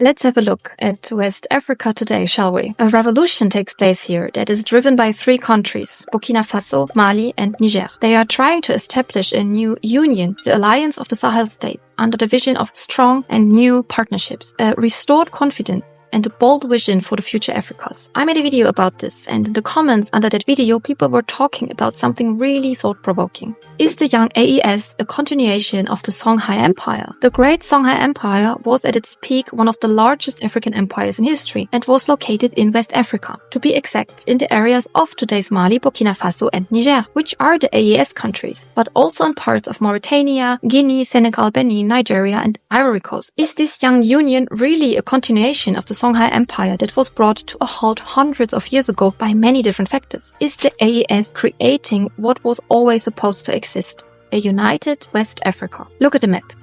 Let's have a look at West Africa today, shall we? A revolution takes place here that is driven by three countries, Burkina Faso, Mali and Niger. They are trying to establish a new union, the Alliance of the Sahel States, under the vision of strong and new partnerships, a restored confidence, and a bold vision for the future Africas. I made a video about this, and in the comments under that video, people were talking about something really thought-provoking. Is the young AES a continuation of the Songhai Empire? The great Songhai Empire was at its peak one of the largest African empires in history and was located in West Africa. To be exact, in the areas of today's Mali, Burkina Faso and Niger, which are the AES countries, but also in parts of Mauritania, Guinea, Senegal, Benin, Nigeria and Ivory Coast. Is this young union really a continuation of the Songhai Empire that was brought to a halt hundreds of years ago by many different factors? Is the AES creating what was always supposed to exist? A united West Africa. Look at the map.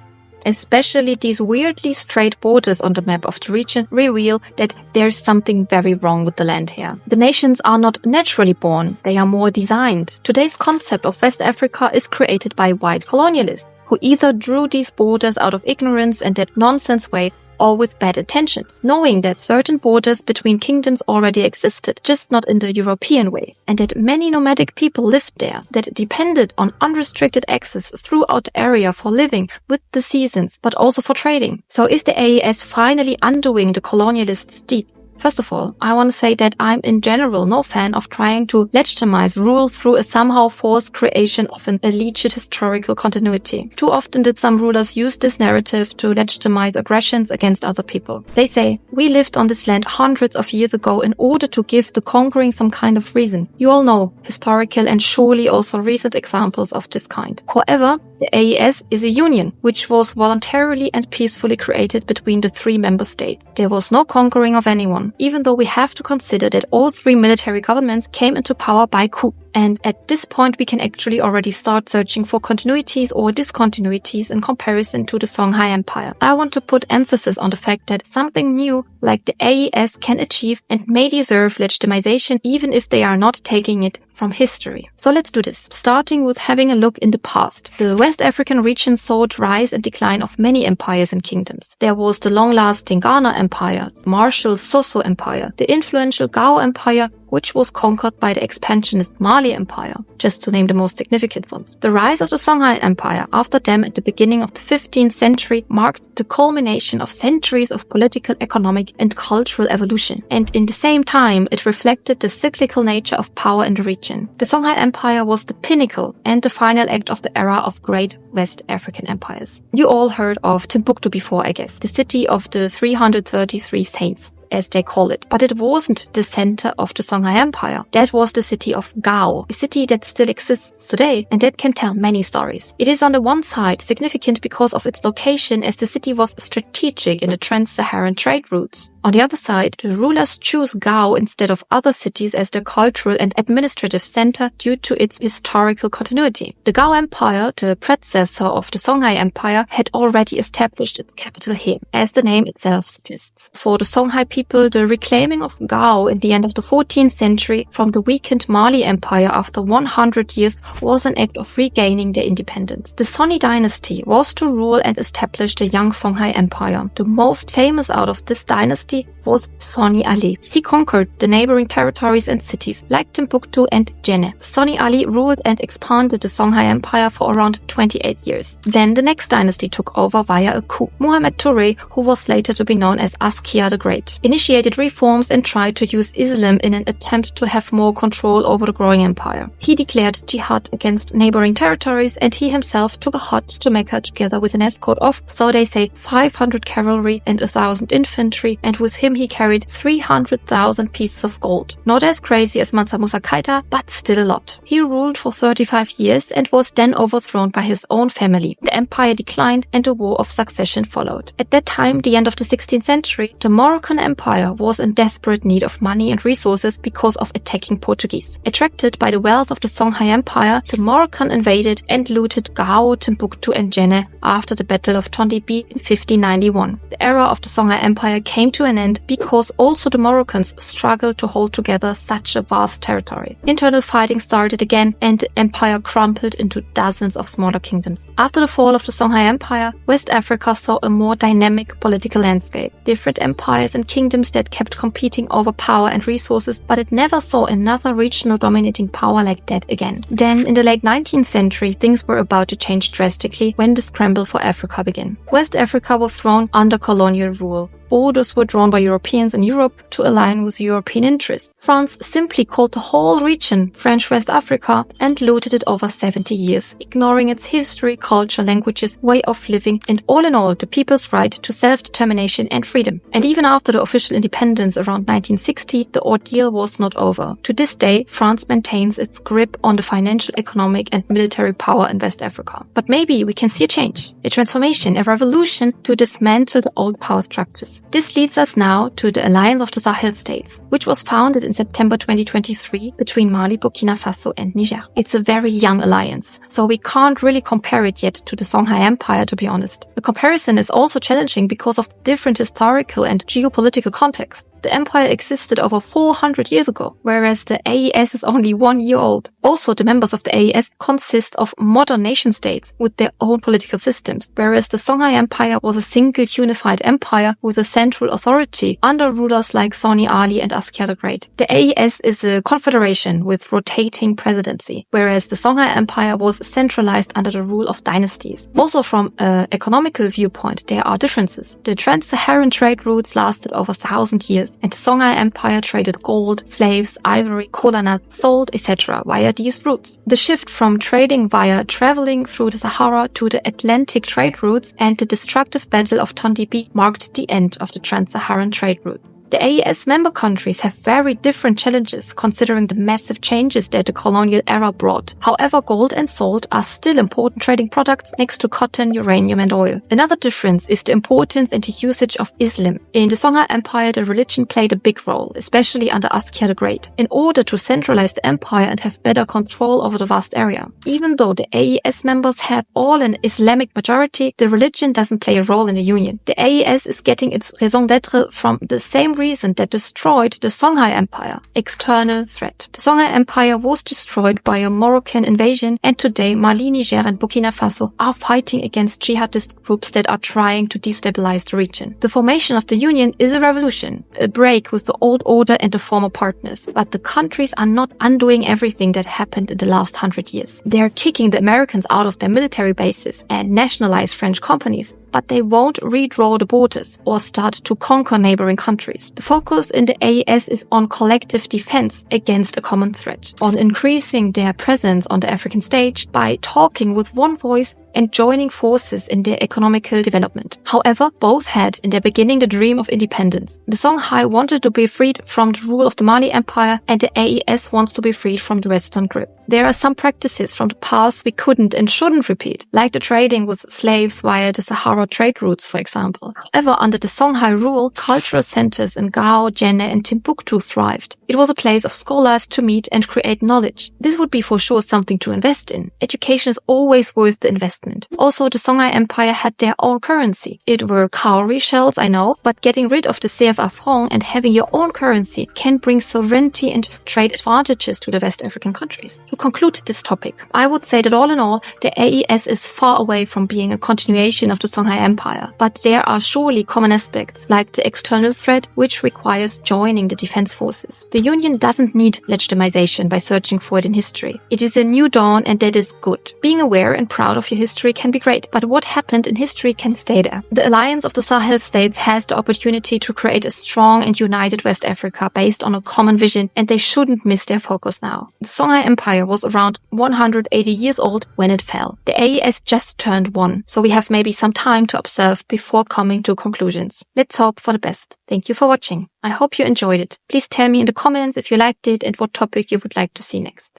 Especially these weirdly straight borders on the map of the region reveal that there's something very wrong with the land here. The nations are not naturally born, they are more designed. Today's concept of West Africa is created by white colonialists, who either drew these borders out of ignorance and that nonsense way, or with bad intentions, knowing that certain borders between kingdoms already existed, just not in the European way, and that many nomadic people lived there, that depended on unrestricted access throughout the area for living with the seasons, but also for trading. So is the AES finally undoing the colonialists' deeds? First of all, I want to say that I'm in general no fan of trying to legitimize rule through a somehow forced creation of an alleged historical continuity. Too often did some rulers use this narrative to legitimize aggressions against other people. They say, we lived on this land hundreds of years ago in order to give the conquering some kind of reason. You all know historical and surely also recent examples of this kind. However, the AES is a union, which was voluntarily and peacefully created between the three member states. There was no conquering of anyone, even though we have to consider that all three military governments came into power by coup. And at this point, we can actually already start searching for continuities or discontinuities in comparison to the Songhai Empire. I want to put emphasis on the fact that something new like the AES can achieve and may deserve legitimization even if they are not taking it from history. So let's do this, starting with having a look in the past. The West African region saw the rise and decline of many empires and kingdoms. There was the long-lasting Ghana Empire, Marshall Soso Empire, the influential Gao Empire, which was conquered by the expansionist Mali Empire, just to name the most significant ones. The rise of the Songhai Empire after them at the beginning of the 15th century marked the culmination of centuries of political, economic and cultural evolution. And in the same time, it reflected the cyclical nature of power in the region. The Songhai Empire was the pinnacle and the final act of the era of great West African empires. You all heard of Timbuktu before, I guess, the city of the 333 saints, as they call it. But it wasn't the center of the Songhai Empire. That was the city of Gao, a city that still exists today and that can tell many stories. It is on the one side significant because of its location, as the city was strategic in the trans-Saharan trade routes. On the other side, the rulers choose Gao instead of other cities as their cultural and administrative center due to its historical continuity. The Gao Empire, the predecessor of the Songhai Empire, had already established its capital here, as the name itself suggests. For the Songhai people, the reclaiming of Gao in the end of the 14th century from the weakened Mali Empire after 100 years was an act of regaining their independence. The Soni dynasty was to rule and establish the young Songhai Empire. The most famous out of this dynasty was Soni Ali. He conquered the neighboring territories and cities like Timbuktu and Djenné. Soni Ali ruled and expanded the Songhai Empire for around 28 years. Then the next dynasty took over via a coup. Muhammad Touré, who was later to be known as Askia the Great, initiated reforms and tried to use Islam in an attempt to have more control over the growing empire. He declared jihad against neighboring territories and he himself took a hajj to Mecca together with an escort of, so they say, 500 cavalry and 1,000 infantry, and with him he carried 300,000 pieces of gold. Not as crazy as Mansa Musa Kaita, but still a lot. He ruled for 35 years and was then overthrown by his own family. The empire declined and a war of succession followed. At that time, the end of the 16th century, the Moroccan Empire was in desperate need of money and resources because of attacking Portuguese. Attracted by the wealth of the Songhai Empire, the Moroccan invaded and looted Gao, Timbuktu and Djenné after the Battle of Tondibi in 1591. The era of the Songhai Empire came to an end because also the Moroccans struggled to hold together such a vast territory. Internal fighting started again and the empire crumpled into dozens of smaller kingdoms. After the fall of the Songhai Empire, West Africa saw a more dynamic political landscape. Different empires and kingdoms that kept competing over power and resources, but it never saw another regional dominating power like that again. Then, in the late 19th century, things were about to change drastically when the scramble for Africa began. West Africa was thrown under colonial rule. Borders were drawn by Europeans in Europe to align with European interests. France simply called the whole region French West Africa and looted it over 70 years, ignoring its history, culture, languages, way of living, and all in all, the people's right to self-determination and freedom. And even after the official independence around 1960, the ordeal was not over. To this day, France maintains its grip on the financial, economic, and military power in West Africa. But maybe we can see a change, a transformation, a revolution to dismantle the old power structures. This leads us now to the Alliance of the Sahel States, which was founded in September 2023 between Mali, Burkina Faso and Niger. It's a very young alliance, so we can't really compare it yet to the Songhai Empire, to be honest. The comparison is also challenging because of the different historical and geopolitical context. The empire existed over 400 years ago, whereas the AES is only 1 year old. Also, the members of the AES consist of modern nation-states with their own political systems, whereas the Songhai Empire was a single unified empire with a central authority under rulers like Soni Ali and Askia the Great. The AES is a confederation with rotating presidency, whereas the Songhai Empire was centralized under the rule of dynasties. Also, from an economical viewpoint, there are differences. The trans-Saharan trade routes lasted over 1,000 years. And the Songhai Empire traded gold, slaves, ivory, cola nuts, salt, etc. via these routes. The shift from trading via traveling through the Sahara to the Atlantic trade routes and the destructive Battle of Tondibi marked the end of the trans-Saharan trade route. The AES member countries have very different challenges considering the massive changes that the colonial era brought. However, gold and salt are still important trading products next to cotton, uranium and oil. Another difference is the importance and the usage of Islam. In the Songhai Empire, the religion played a big role, especially under Askia the Great, in order to centralize the empire and have better control over the vast area. Even though the AES members have all an Islamic majority, the religion doesn't play a role in the union. The AES is getting its raison d'être from the same reason that destroyed the Songhai Empire: external threat. The Songhai Empire was destroyed by a Moroccan invasion, and today Mali, Niger and Burkina Faso are fighting against jihadist groups that are trying to destabilize the region. The formation of the Union is a revolution, a break with the old order and the former partners, but the countries are not undoing everything that happened in the last 100 years. They are kicking the Americans out of their military bases and nationalize French companies, but they won't redraw the borders or start to conquer neighboring countries. The focus in the AES is on collective defense against a common threat, on increasing their presence on the African stage by talking with one voice and joining forces in their economical development. However, both had in their beginning the dream of independence. The Songhai wanted to be freed from the rule of the Mali Empire, and the AES wants to be freed from the Western grip. There are some practices from the past we couldn't and shouldn't repeat, like the trading with slaves via the Sahara trade routes, for example. However, under the Songhai rule, cultural centers in Gao, Djenné and Timbuktu thrived. It was a place of scholars to meet and create knowledge. This would be for sure something to invest in. Education is always worth the investment. Also, the Songhai Empire had their own currency. It were cowrie shells, I know, but getting rid of the CFA franc and having your own currency can bring sovereignty and trade advantages to the West African countries. To conclude this topic, I would say that all in all, the AES is far away from being a continuation of the Songhai Empire, but there are surely common aspects, like the external threat, which requires joining the defense forces. The Union doesn't need legitimization by searching for it in history. It is a new dawn, and that is good. Being aware and proud of your history can be great, but what happened in history can stay there. The Alliance of the Sahel States has the opportunity to create a strong and united West Africa based on a common vision, and they shouldn't miss their focus now. The Songhai Empire was around 180 years old when it fell. The AES just turned 1, so we have maybe some time to observe before coming to conclusions. Let's hope for the best. Thank you for watching. I hope you enjoyed it. Please tell me in the comments if you liked it and what topic you would like to see next.